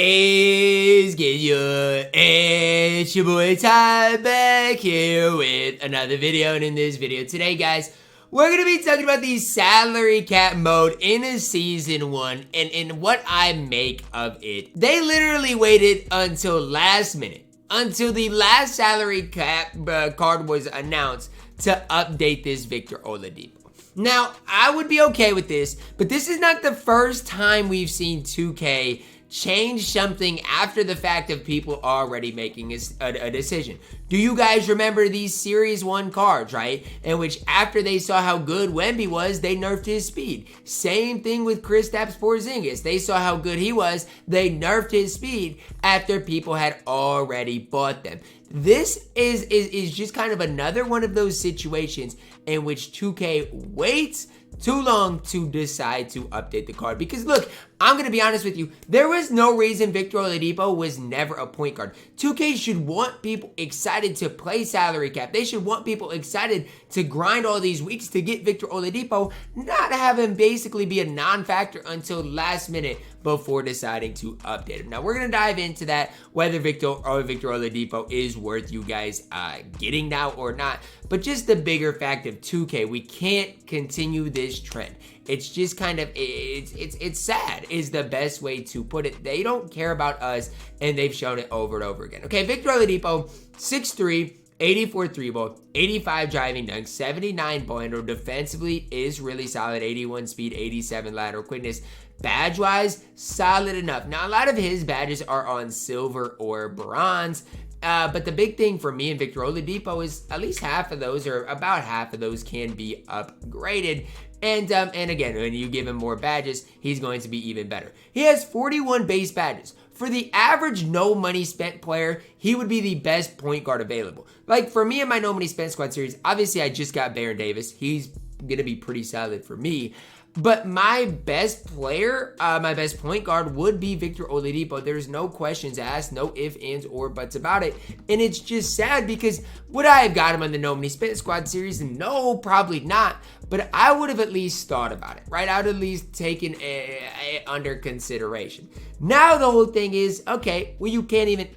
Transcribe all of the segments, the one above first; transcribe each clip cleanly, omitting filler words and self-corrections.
is good? It's your boy Ty back here with another video, and in this video today, guys, we're going to be talking about the salary cap mode in a season 1 and what I make of it. They literally waited until last minute, until the last salary cap card was announced to update this Victor Oladipo. Now, I would be okay with this, but this is not the first time we've seen 2K change something after the fact of people already making a decision. Do you guys remember these Series 1 cards, right? In which after they saw how good Wemby was, they nerfed his speed. Same thing with Kristaps Porzingis. They saw how good he was, they nerfed his speed after people had already bought them. This is just kind of another one of those situations in which 2K waits too long to decide to update the card. Because look, I'm going to be honest with you, there was no reason Victor Oladipo was never a point guard. 2K should want people excited to play salary cap. They should want people excited to grind all these weeks to get Victor Oladipo, not have him basically be a non-factor until last minute before deciding to update him. Now, we're going to dive into that, whether Victor Oladipo is worth you guys getting now or not. But just the bigger fact of 2K, we can't continue this trend. It's just kind of, it's sad is the best way to put it. They don't care about us, and they've shown it over and over again. Okay, Victor Oladipo, 6'3", 84 3-ball, 85 driving dunk, 79 ball handle. Defensively is really solid, 81 speed, 87 lateral quickness. Badge-wise, solid enough. Now, a lot of his badges are on silver or bronze. But the big thing for me and Victor Oladipo is at least half of those, or about half of those, can be upgraded. And again, when you give him more badges, he's going to be even better. He has 41 base badges. For the average no money spent player, he would be the best point guard available. Like for me in my no money spent squad series, obviously I just got Baron Davis. He's going to be pretty solid for me. But my best player, my best point guard would be Victor Oladipo. There's no questions asked, no ifs, ands, or buts about it. And it's just sad because would I have got him on the No Money Spent Squad series? No, probably not. But I would have at least thought about it, right? I would have at least taken it under consideration. Now the whole thing is, okay, well, you can't even,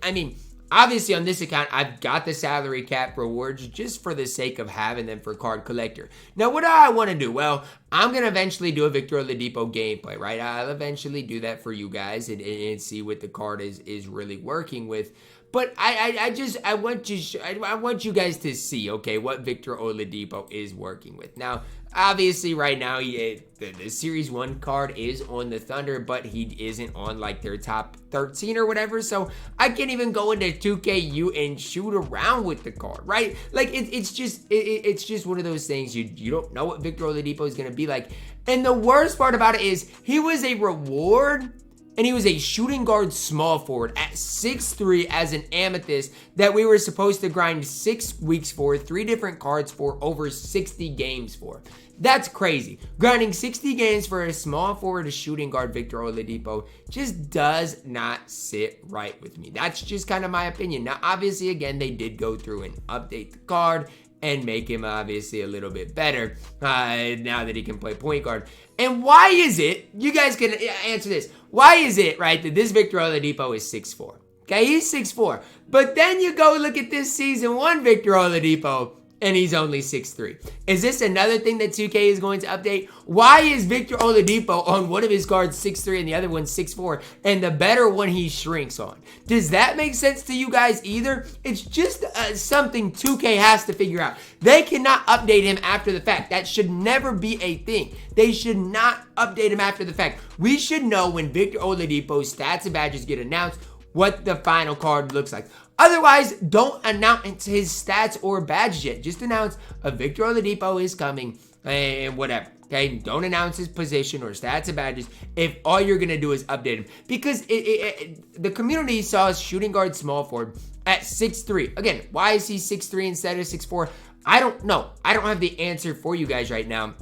obviously, on this account, I've got the salary cap rewards just for the sake of having them for card collector. Now, what do I want to do? Well, I'm going to eventually do a Victor Oladipo gameplay, right? I'll eventually do that for you guys and see what the card is really working with. But I want you guys to see, okay, what Victor Oladipo is working with. Now, obviously, right now, the Series 1 card is on the Thunder, but he isn't on, like, their top 13 or whatever, so I can't even go into 2KU and shoot around with the card, right? Like, it's just one of those things, you don't know what Victor Oladipo is going to be like. And the worst part about it is, he was a reward, and he was a shooting guard small forward at 6'3" as an Amethyst that we were supposed to grind 6 weeks for, 3 different cards for, over 60 games for. That's crazy. Grinding 60 games for a small forward, a shooting guard, Victor Oladipo, just does not sit right with me. That's just kind of my opinion. Now, obviously, again, they did go through and update the card and make him obviously a little bit better now that he can play point guard. And why is it, you guys can answer this, why is it, right, that this Victor Oladipo is 6'4"? Okay, he's 6'4", but then you go look at this Season 1 Victor Oladipo, and he's only 6'3". Is this another thing that 2K is going to update? Why is Victor Oladipo on one of his cards 6'3" and the other one 6'4", and the better one he shrinks on? Does that make sense to you guys either? It's just something 2K has to figure out. They cannot update him after the fact. That should never be a thing. They should not update him after the fact. We should know when Victor Oladipo's stats and badges get announced what the final card looks like. Otherwise, don't announce his stats or badges yet. Just announce a Victor Oladipo is coming and whatever. Okay, don't announce his position or stats and badges if all you're going to do is update him. Because the community saw his shooting guard small forward at 6'3". Again, why is he 6'3" instead of 6'4"? I don't know. I don't have the answer for you guys right now.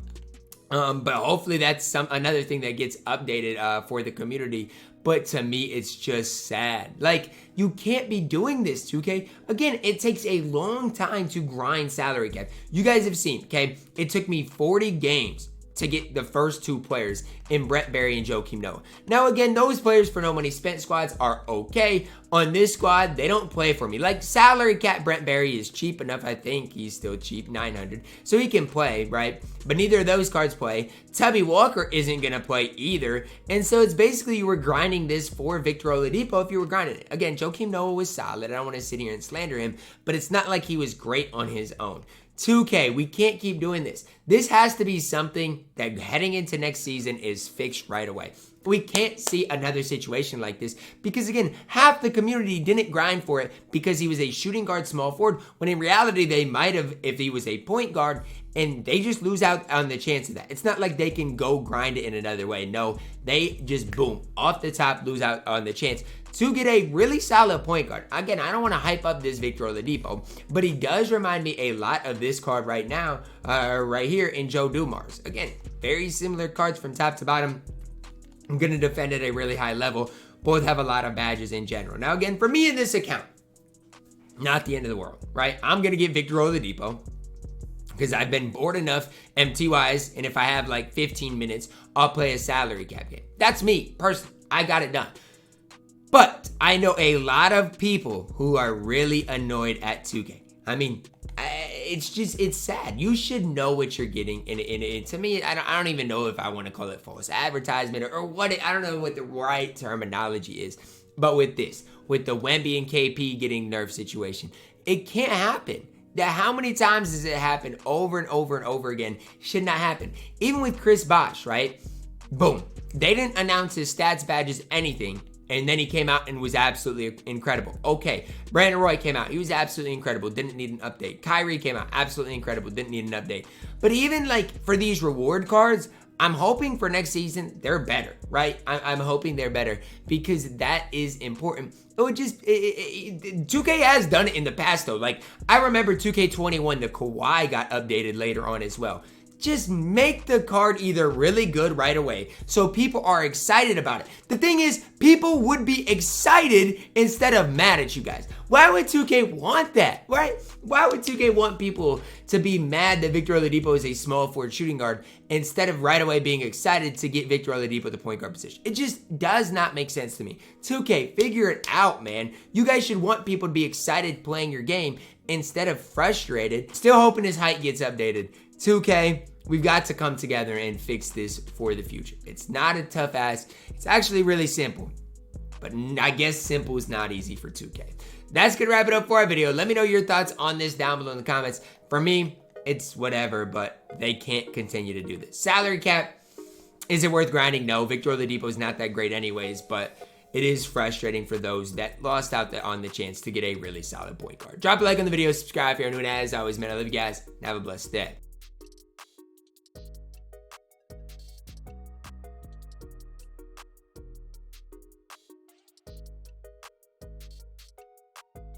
But hopefully that's another thing that gets updated for the community. But to me, it's just sad. Like, you can't be doing this, 2K. Again, it takes a long time to grind salary cap. You guys have seen, okay? It took me 40 games to get the first two players in Brett Berry and Joakim Noah. Now again, those players for no money spent squads are okay. On this squad, they don't play for me. Like salary cap Brett Berry is cheap enough. I think he's still cheap, 900. So he can play, right? But neither of those cards play. Tubby Walker isn't going to play either. And so it's basically you were grinding this for Victor Oladipo if you were grinding it. Again, Joakim Noah was solid. I don't want to sit here and slander him, but it's not like he was great on his own. 2K, we can't keep doing this. This has to be something that heading into next season is fixed right away. We can't see another situation like this because, again, half the community didn't grind for it because he was a shooting guard small forward, when in reality they might have if he was a point guard, and they just lose out on the chance of that. It's not like they can go grind it in another way. No, they just, boom, off the top lose out on the chance to get a really solid point guard. Again, I don't want to hype up this Victor Oladipo, but he does remind me a lot of this card right now, right here in Joe Dumars. Again, very similar cards from top to bottom. I'm going to defend at a really high level. Both have a lot of badges in general. Now, again, for me in this account, not the end of the world, right? I'm going to get Victor Oladipo because I've been bored enough MT-wise, and if I have like 15 minutes, I'll play a salary cap game. That's me, personally. I got it done. But I know a lot of people who are really annoyed at 2K. I mean, it's sad. You should know what you're getting. And to me, I don't even know if I want to call it false advertisement or what. I don't know what the right terminology is. But with this, with the Wemby and KP getting nerf situation, it can't happen. How many times does it happen over and over and over again? Should not happen. Even with Chris Bosh, right? Boom. They didn't announce his stats, badges, anything. And then he came out and was absolutely incredible. Okay, Brandon Roy came out. He was absolutely incredible. Didn't need an update. Kyrie came out. Absolutely incredible. Didn't need an update. But even like for these reward cards, I'm hoping for next season they're better, right? I'm hoping they're better because that is important. It would just, 2K has done it in the past though. Like I remember 2K21, the Kawhi got updated later on as well. Just make the card either really good right away so people are excited about it. The thing is, people would be excited instead of mad at you guys. Why would 2K want that, right? Why would 2K want people to be mad that Victor Oladipo is a small forward shooting guard instead of right away being excited to get Victor Oladipo the point guard position? It just does not make sense to me. 2K, figure it out, man. You guys should want people to be excited playing your game instead of frustrated. Still hoping his height gets updated. 2K, we've got to come together and fix this for the future. It's not a tough ask. It's actually really simple. But I guess simple is not easy for 2K. That's going to wrap it up for our video. Let me know your thoughts on this down below in the comments. For me, it's whatever, but they can't continue to do this. Salary cap, is it worth grinding? No, Victor Oladipo is not that great anyways, but it is frustrating for those that lost out on the chance to get a really solid point guard. Drop a like on the video, subscribe if you're new, and as always, man, I love you guys, and have a blessed day.